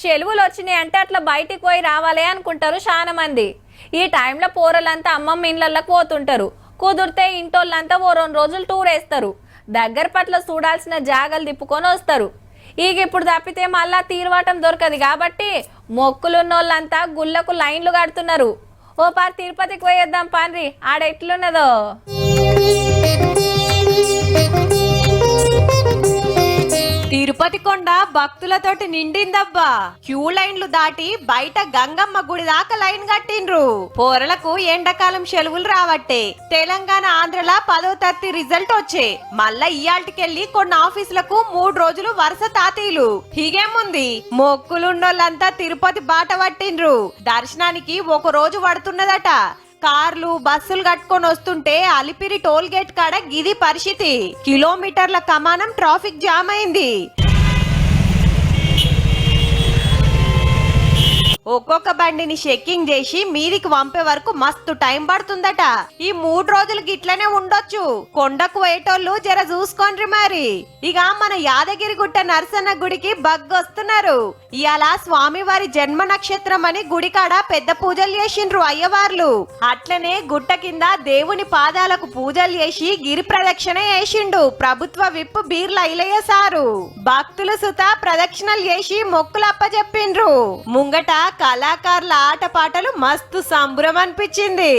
సెలవులు వచ్చినాయి అంటే అట్లా బయటికి పోయి రావాలి అనుకుంటారు చాలా మంది. ఈ టైంలో పోరలంతా అమ్మమ్మ ఇళ్ళకి పోతుంటారు. కుదిరితే ఇంటోళ్ళంతా ఓ 2 రోజులు టూర్ వేస్తారు. దగ్గర పట్ల చూడాల్సిన జాగాలు తిప్పుకొని వస్తారు. ఈగ ఇప్పుడు తప్పితే మళ్ళా తీర్వాటం దొరకదు కాబట్టి మొక్కులున్నోళ్ళంతా గుళ్ళకు లైన్లు కడుతున్నారు. ఓ పార్ తిరుపతికి పోయేద్దాం పాన్రి, ఆడ ఎట్లున్నదో. తిరుపతి కొండ భక్తులతోటి నిండిందబ్బా. క్యూ లైన్లు దాటి బయట గంగమ్మ గుడి దాకా లైన్ కట్టిండ్రు. పోరలకు ఎండాకాలం సెలవులు రావట్టే. తెలంగాణ ఆంధ్రలా 10వ తరగతి రిజల్ట్ వచ్చే. మళ్ళా ఇయాల్టికెళ్ళి కొన్ని ఆఫీసులకు 3 రోజులు వరుస తాతీలు. హీగేముంది, మొక్కులున్నోళ్ళంతా తిరుపతి బాట పట్టిండ్రు. దర్శనానికి 1 రోజు పడుతున్నదట. కార్లు బస్సులు కట్టుకొని వస్తుంటే అలిపిరి టోల్ గేట్ కాడ గిది పరిస్థితి. కిలోమీటర్ల కమానం ట్రాఫిక్ జామ్ అయింది. ఒక్కొక్క బండిని చెక్కింగ్ చేసి మీదికి పంపే వరకు మస్తు టైం పడుతుందట. ఈ 3 రోజులు గిట్లనే ఉండొచ్చు. కొండకు పోయేటోళ్ళు జర చూసుకోండి మరి. ఇక మన యాదగిరి గుట్ట నరసన్న గుడికి బగ్గొస్తున్నారు. ఇయాల స్వామివారి జన్మ నక్షత్రం అని గుడికాడ పెద్ద పూజలు చేసిండ్రు అయ్యవార్లు. అట్లనే గుట్ట కింద దేవుని పాదాలకు పూజలు చేసి గిరి ప్రదక్షిణ చేసిండు ప్రభుత్వ విప్ బీర్ల ఐలయ్య సారు. భక్తులు సుత ప్రదక్షిణలు చేసి మొక్కులు అప్పచెప్పిండ్రు. ముంగట కళాకారుల ఆటపాటలు మస్తు సంబరం అనిపించింది.